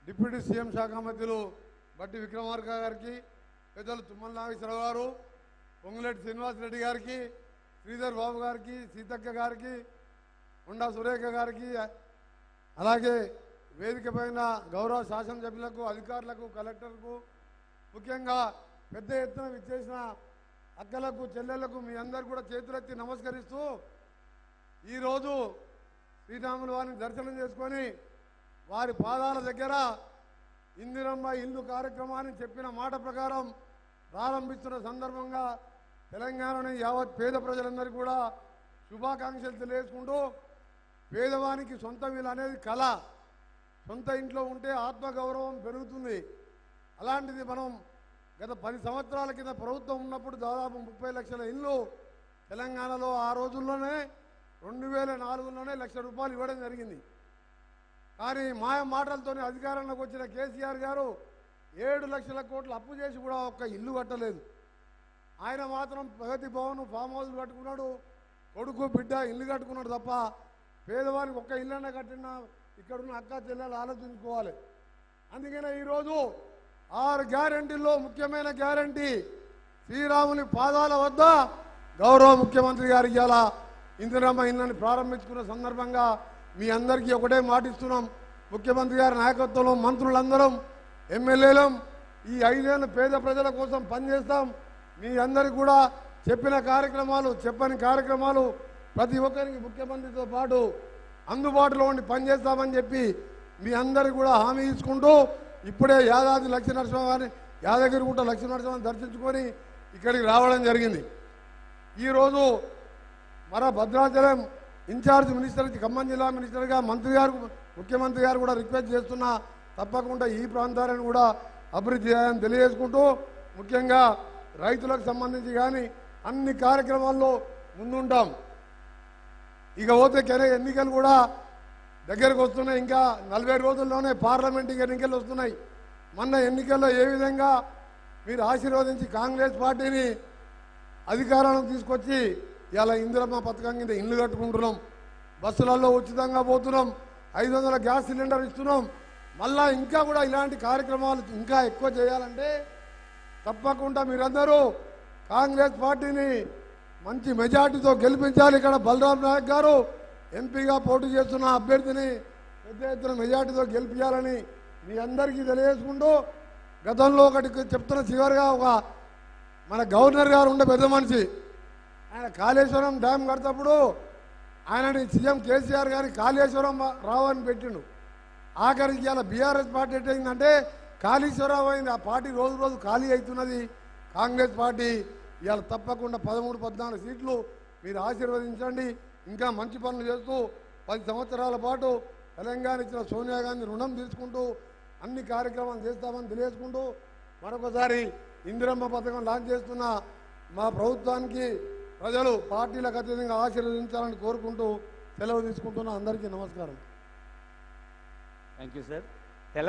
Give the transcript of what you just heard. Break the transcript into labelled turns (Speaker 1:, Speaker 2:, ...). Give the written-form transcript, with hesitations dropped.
Speaker 1: Deputy CM శాఖ మంత్రులు బట్టి విక్రమార్క గారికి, పెద్దలు తుమ్మల నాగేశ్వరరావు గారు, పొంగులేటి శ్రీనివాసరెడ్డి గారికి, శ్రీధర్ బాబు గారికి, సీతక్క గారికి, ఉండా సురేఖ గారికి, అలాగే వేదిక పైన గౌరవ శాసనసభ్యులకు, అధికారులకు, కలెక్టర్కు, ముఖ్యంగా పెద్ద ఎత్తున విచ్చేసిన అక్కలకు, చెల్లెళ్లకు మీ అందరు కూడా చేతులెత్తి నమస్కరిస్తూ ఈరోజు శ్రీరాముల వారిని దర్శనం చేసుకొని వారి పాదాల దగ్గర ఇందిరమ్మ ఇల్లు కార్యక్రమాన్ని చెప్పిన మాట ప్రకారం ప్రారంభిస్తున్న సందర్భంగా తెలంగాణలోని యావత్ పేద ప్రజలందరికీ కూడా శుభాకాంక్షలు తెలియజేసుకుంటూ, పేదవానికి సొంత ఇల్లు అనేది కళ. సొంత ఇంట్లో ఉంటే ఆత్మగౌరవం పెరుగుతుంది. అలాంటిది మనం గత 10 సంవత్సరాల కింద ప్రభుత్వం ఉన్నప్పుడు దాదాపు 30 లక్షల ఇల్లు తెలంగాణలో ఆ రోజుల్లోనే 2004లోనే ₹1,00,000 ఇవ్వడం జరిగింది. కానీ మాయ మాటలతోనే అధికారంలోకి వచ్చిన కేసీఆర్ గారు 7 లక్షల కోట్లు అప్పు చేసి కూడా ఒక్క ఇల్లు కట్టలేదు. ఆయన మాత్రం ప్రగతి భవన్, ఫామ్ హౌస్ కట్టుకున్నాడు, కొడుకు బిడ్డ ఇల్లు కట్టుకున్నాడు తప్ప పేదవారికి ఒక్క ఇల్లన్నా కట్టినా ఇక్కడున్న అక్క చెల్లెలు ఆలోచించుకోవాలి. అందుకనే ఈరోజు 6 గ్యారంటీల్లో ముఖ్యమైన గ్యారంటీ శ్రీరాముని పాదాల వద్ద గౌరవ ముఖ్యమంత్రి గారు ఇవాళ ఇందిరమ్మ ఇళ్ళని ప్రారంభించుకున్న సందర్భంగా మీ అందరికీ ఒకటే మాటిస్తున్నాం. ముఖ్యమంత్రి గారి నాయకత్వంలో మంత్రులందరం, ఎమ్మెల్యేలం ఈ 5 ఏళ్ళు పేద ప్రజల కోసం పనిచేస్తాం. మీ అందరికీ కూడా చెప్పిన కార్యక్రమాలు, చెప్పని కార్యక్రమాలు ప్రతి ఒక్కరికి ముఖ్యమంత్రితో పాటు అందుబాటులో ఉండి పనిచేస్తామని చెప్పి మీ అందరికీ కూడా హామీ ఇచ్చుకుంటూ ఇప్పుడే యాదాద్రి లక్ష్మీనరసింహ యాదగిరిగుట్ట లక్ష్మీనరసింహని దర్శించుకొని ఇక్కడికి రావడం జరిగింది. ఈరోజు మన భద్రాచలం ఇన్ఛార్జ్ మినిస్టర్, ఖమ్మం జిల్లా మినిస్టర్గా మంత్రి గారు, ముఖ్యమంత్రి గారు కూడా రిక్వెస్ట్ చేస్తున్నా తప్పకుండా ఈ ప్రాంతాలను కూడా అభివృద్ధి చేయాలని తెలియజేసుకుంటూ, ముఖ్యంగా రైతులకు సంబంధించి కానీ అన్ని కార్యక్రమాల్లో ముందుంటాం. ఇక పోతే ఎన్నికలు కూడా దగ్గరకు వస్తున్నాయి. ఇంకా 40 రోజుల్లోనే పార్లమెంట్ ఎన్నికలు వస్తున్నాయి. మొన్న ఎన్నికల్లో ఏ విధంగా మీరు ఆశీర్వదించి కాంగ్రెస్ పార్టీని అధికారంలో తీసుకొచ్చి ఇలా ఇందిరమ్మ పథకం కింద ఇల్లు కట్టుకుంటున్నాం, బస్సులలో ఉచితంగా పోతున్నాం, 500 గ్యాస్ సిలిండర్ ఇస్తున్నాం. మళ్ళా ఇంకా కూడా ఇలాంటి కార్యక్రమాలు ఇంకా ఎక్కువ చేయాలంటే తప్పకుండా మీరందరూ కాంగ్రెస్ పార్టీని మంచి మెజార్టీతో గెలిపించాలి. ఇక్కడ బలరాం నాయక్ గారు ఎంపీగా పోటీ చేస్తున్న అభ్యర్థిని పెద్ద ఎత్తున మెజార్టీతో గెలిపించాలని మీ అందరికీ తెలియజేసుకుంటూ, గతంలో ఒకటి చెప్తున్న చివరిగా మన గవర్నర్ గారు ఉండే పెద్ద మనిషి, ఆయన కాళేశ్వరం డ్యామ్ కడతప్పుడు ఆయనని సీఎం కేసీఆర్ గారిని కాళేశ్వరం రావు అని పెట్టిండు. ఆఖరికి ఇవాళ బీఆర్ఎస్ పార్టీ ఎట్టయిందంటే కాళేశ్వరరావు అయింది. ఆ పార్టీ రోజు రోజు ఖాళీ అవుతున్నది. కాంగ్రెస్ పార్టీ ఇవాళ తప్పకుండా 13-14 సీట్లు మీరు ఆశీర్వదించండి. ఇంకా మంచి పనులు చేస్తూ 10 సంవత్సరాల పాటు తెలంగాణ ఇచ్చిన సోనియా గాంధీ రుణం తీసుకుంటూ అన్ని కార్యక్రమాలు చేస్తామని తెలియజేసుకుంటూ, మరొకసారి ఇందిరమ్మ పథకం లాంచ్ చేస్తున్న మా ప్రభుత్వానికి ప్రజలు పార్టీలకు అతీతంగా ఆశీర్వదించాలని కోరుకుంటూ సెలవు తీసుకుంటున్నా. అందరికీ నమస్కారం.
Speaker 2: Thank you sir.